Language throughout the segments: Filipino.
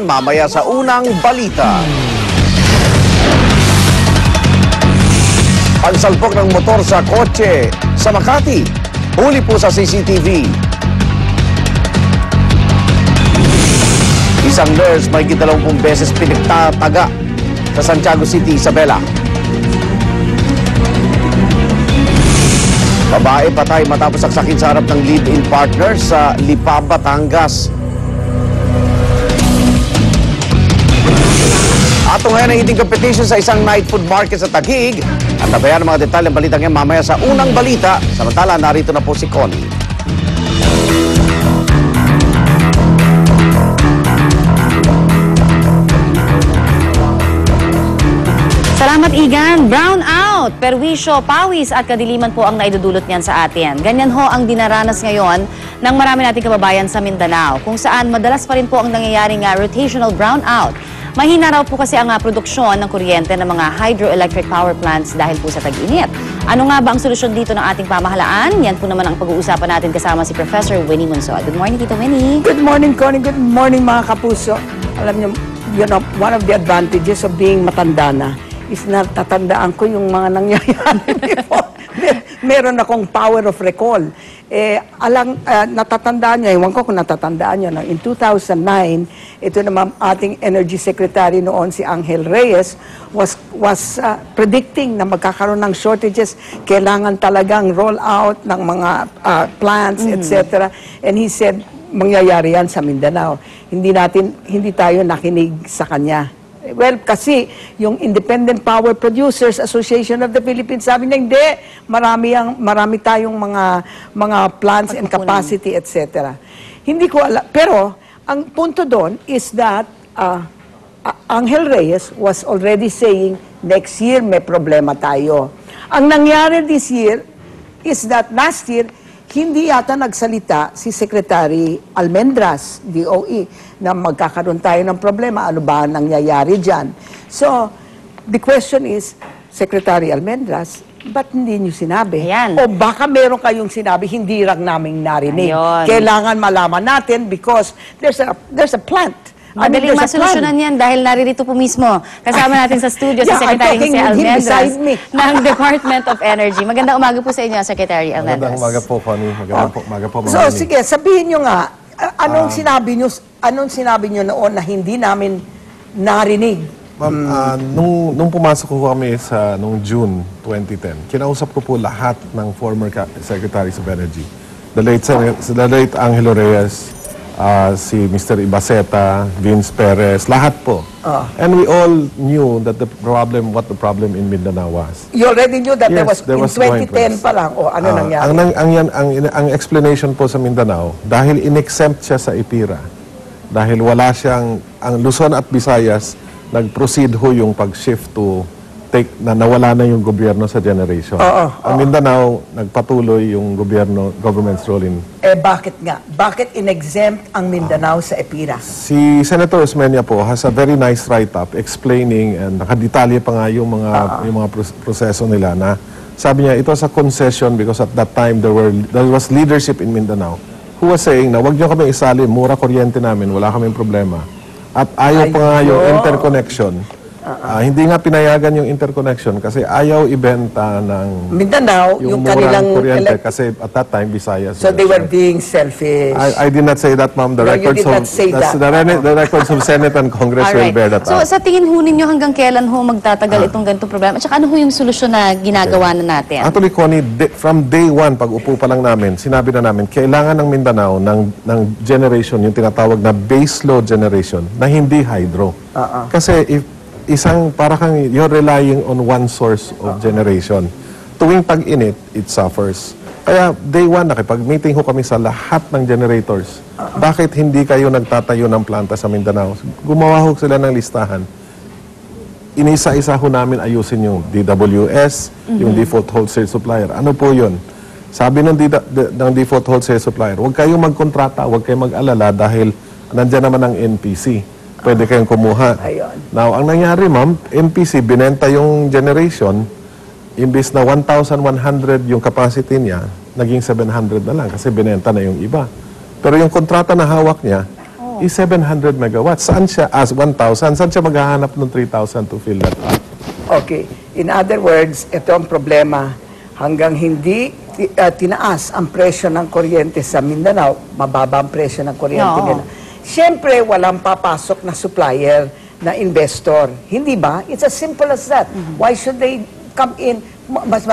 Mamaya sa unang balita. Pagsalpok ng motor sa kotse sa Makati. Huli po sa CCTV. Isang nurse may 20 beses pinagtataga sa Santiago City, Isabela. Babae patay matapos saksakin sa harap ng live-in partner sa Lipa, Batangas. Ato ngayon ang eating competition sa isang night food market sa Taguig. At tabayan ang mga detalye ng balitang yan mamaya sa unang balita. Samantala, narito na po si Connie. Salamat, Igan. Brown out, perwisyo, pawis at kadiliman po ang naidudulot niyan sa atin. Ganyan ho ang dinaranas ngayon ng marami nating kababayan sa Mindanao, kung saan madalas pa rin po ang nangyayaring rotational brownout. Mahina raw po kasi ang produksyon ng kuryente ng mga hydroelectric power plants dahil po sa tag-init. Ano nga ba ang solusyon dito ng ating pamahalaan? Yan po naman ang pag-uusapan natin kasama si Professor Winnie Munsod. Good morning, Tito Winnie. Good morning, Connie. Good morning, mga kapuso. Alam niyo, one of the advantages of being matanda na is natatandaan ko yung mga nangyayari before. Meron akong power of recall. Natatandaan niyo, iwan ko kung natatandaan niyo, no? In 2009, ito naman ating Energy Secretary noon, si Angel Reyes, was predicting na magkakaroon ng shortages, kailangan talagang roll out ng mga plants, etc. And he said, mangyayari yan sa Mindanao. Hindi tayo nakinig sa kanya. Well, kasi yung Independent Power Producers Association of the Philippines, sabi niya, hindi, marami tayong mga plants and capacity, etc. Hindi ko alam. Pero, ang punto doon is that Angel Reyes was already saying, next year may problema tayo. Ang nangyari this year is that last year, hindi yata nagsalita si Secretary Almendras, DOE, na magkakaroon tayo ng problema. Ano ba nangyayari dyan? So, the question is, Secretary Almendras, ba't hindi niyo sinabi? Ayan. O baka meron kayong sinabi, hindi lang naming narinig. Ayun. Kailangan malaman natin because there's a plant. Madaling masolusyonan yan dahil naririto po mismo. Kasama natin sa studio si Secretary Jose Almendras ng Department of Energy. Magandang umaga po sa inyo, Secretary Almendras. Magandang umaga po, Connie. Magandang umaga po, So, sige, sabihin nyo nga, anong sinabi nyo noon na hindi namin narinig? Ma'am, nung pumasok ko kami nung June 2010, kinausap ko po lahat ng former Secretaries of Energy. The late Angelo Reyes, si Mr. Ibaceta, Vince Perez, lahat po. And we all knew that what the problem in Mindanao was. You already knew that Yes, there was in 2010 pa lang, o ano nangyari? Ang explanation po sa Mindanao, dahil in-exempt siya sa IPIRA, dahil wala siyang, ang Luzon at Visayas, nag-proceed ho yung pag-shift to nawala na yung gobyerno sa generation. Ang Mindanao, nagpatuloy yung government's role in... Bakit nga? Bakit in-exempt ang Mindanao sa EPIRA? Si Senator Osmeña po has a very nice write-up explaining and nakadetalye pa nga yung mga proseso nila na sabi niya, it was a concession because at that time there was leadership in Mindanao who was saying na wag niyo kami isali, mura kuryente namin, wala kaming problema. At ayaw pa nga yung interconnection. Hindi nga pinayagan yung interconnection kasi ayaw ibenta ng Mindanao yung kanilang kuryente kasi at that time Visayas. So they were being selfish. I did not say that, ma'am. The records of Senate and Congress will bear that So out. sa tingin ho ninyo hanggang kailan ho magtatagal itong ganitong problema? At saka ano ho yung solusyon na ginagawa na natin? Actually, Connie, from day one, pag upo pa lang namin, sinabi na namin, kailangan ng Mindanao ng generation, yung tinatawag na base load generation, na hindi hydro. Kasi para kang you're relying on one source of generation. Tuwing tag-init, it suffers. Kaya day one, nakipag-meeting ho kami sa lahat ng generators. Bakit hindi kayo nagtatayo ng planta sa Mindanao? Gumawa ho sila ng listahan. Inisa-isa ho namin ayusin yung DWS, yung default wholesale supplier. Ano po yun? Sabi ng default wholesale supplier, huwag kayong magkontrata, huwag kayong mag-alala dahil nandyan naman ang NPC. Pwede kayong kumuha. Now, ang nangyari, ma'am, NPC, binenta yung generation, imbis na 1,100 yung capacity niya, naging 700 na lang kasi binenta na yung iba. Pero yung kontrata na hawak niya, is 700 megawatts. Saan siya, as 1,000, saan siya maghahanap ng 3,000 to fill that up? Okay. In other words, ito ang problema. Hanggang hindi tinaas ang presyo ng kuryente sa Mindanao, mababa ang presyo ng kuryente Oo. nila. Siyempre, walang papasok na supplier, na investor. Hindi ba? It's as simple as that. Why should they come in? Mas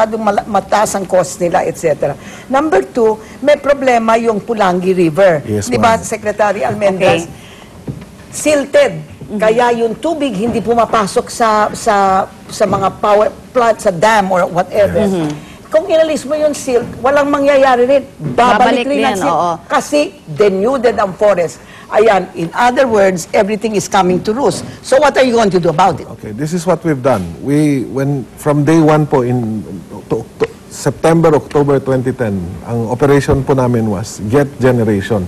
mataas ang cost nila, etc. Number two, may problema yung Pulangi River. Yes, Di ba, ma'am. Secretary Almendras? Okay. Silted. Kaya yung tubig hindi pumapasok sa mga power plant, sa dam or whatever. Kung inalis mo yung silt, walang mangyayari rin. Babalik Babalik rin din, ang silt. oo. Kasi denuded ang forest. Ayan, in other words, everything is coming to roost. So what are you going to do about it? Okay, this is what we've done. From day one po in September, October 2010, ang operation po namin was Get Generation.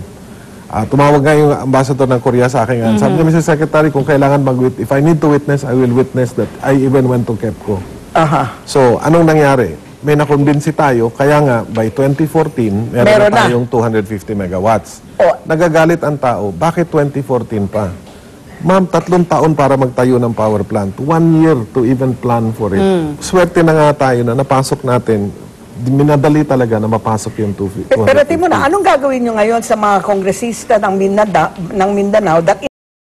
Tumawag nga yung ambassador ng Korea sa akin. Sabi niya, Mr. Secretary, kung kailangan if I need to witness, I will witness that. I even went to KEPCO. Aha. So, anong nangyari? May nakumbinsi tayo, kaya nga, by 2014, meron Meron na na. tayong 250 megawatts. O. Nagagalit ang tao, bakit 2014 pa? Ma'am, 3 taon para magtayo ng power plant. 1 year to even plan for it. Swerte na nga tayo na napasok natin, minadali talaga na mapasok yung 250. Pero tingnan mo na, anong gagawin nyo ngayon sa mga kongresista ng Mindanao that